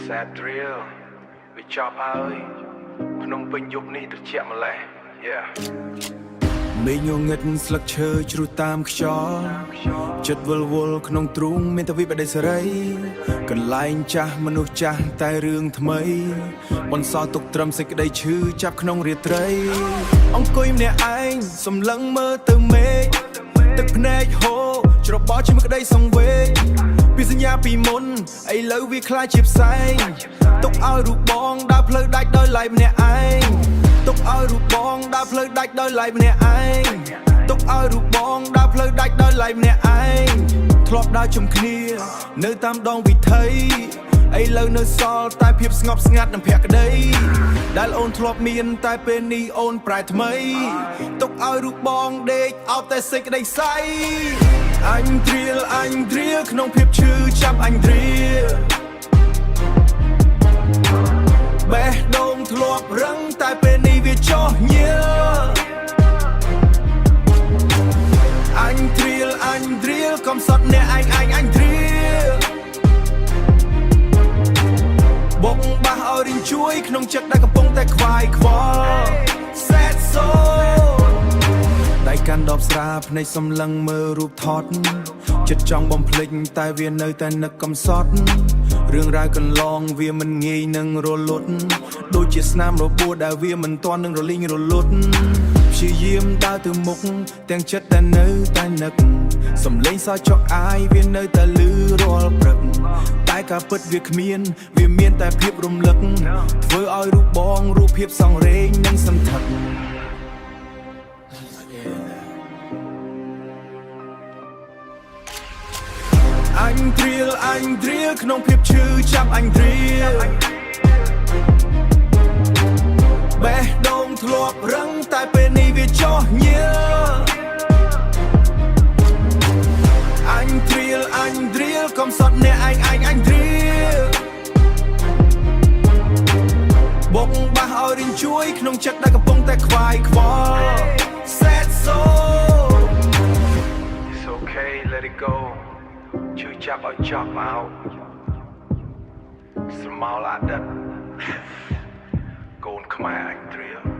Sad drill វាចប់ហើយក្នុងពេញយប់នេះត្រជាក់ម្លេះ Yeah មេញងឹតស្លឹកឈើជ្រុះតាមខ្យល់ចិត្តវិលវល់ក្នុងទ្រូងមានតែវិបដិសេរីកន្លែងចាស់មនុស្សចាស់តែរឿងថ្មីបន្សល់ទុកត្រឹមសេចក្តីឈឺចាប់ក្នុងរាត្រីអង្គុយម្នាក់ឯងសម្លឹងមើលទៅមេឃទឹកភ្នែកហូរច្របល់ជាមួយក្តីសង្វេគពីសញ្ញាពីមុនឥឡូវវាคล้ายជាផ្សែងទុកឲ្យរូបបងដើរផ្លូវដាច់ដោយឡែកម្នាក់ឯងទុកឲ្យរូបបងដើរផ្លូវដាច់ដោយឡែកម្នាក់ឯងទុកឲ្យរូបបងដើរផ្លូវដាច់ដោយឡែកម្នាក់ឯងធ្លាប់ដើរជុំគ្នានៅតាមដងវិថីឥឡូវនៅសល់តែភាពស្ងប់ស្ងាត់និងភក្តីដែលអូនធ្លាប់មានតែពេលនេះអូនប្រែថ្មីទុកឲ្យរូបបងដេកអោបតែសេចក្តីសៃអញត្រៀលក្នុងភាពឈឺចាប់អញត្រៀលបេះដូងធ្លាប់រឹងតែពេលនេះវាចោះញៀលអញត្រៀលកំសត់អ្នកអញត្រៀលបុកបាសឲ្យរីងជួយក្នុងចិត្តដែលកំពុងតែខ្វាយខ្វល់ Sad soul ដៃកាន់ដបស្រាភ្នែកសម្លឹងមើលរូបថតចិត្តចង់បំភ្លេចតែវានៅតែនឹកកំសត់រឿងរ៉ាវកន្លងវាមិនងាយនឹងរលត់ដូចជាស្នាមរបួសដែលវាមិនទាន់នឹងរលីងរលត់ព្យាយាមដើរទៅមុខទាំងចិត្តតែនៅតែនឹកសំឡេងសើចចុកអាយវានៅតែលឺរាល់ព្រឹកតែការពិតវាគ្មានវាមានតែភាពរំលឹកធ្វើឲ្យរូបបងរូបភាពសង្រេងនិងសន្ធឹកអញត្រៀលក្នុងភាពឈឺចាប់អញត្រៀលបេះដូងធ្លាប់រឹងតែពេលនេះវាចោះញៀលអញត្រៀលកំសត់អ្នកអញត្រៀលបុកបាសឲ្យរីងជួយក្នុងចិត្តដែលកំពុងតែខ្វាយខ្វល់ Sad soul It's okay let it go ឈឺចាប់ឲ្យចប់មកស្រមោលអាដិតកូនខ្មែរអញត្រៀល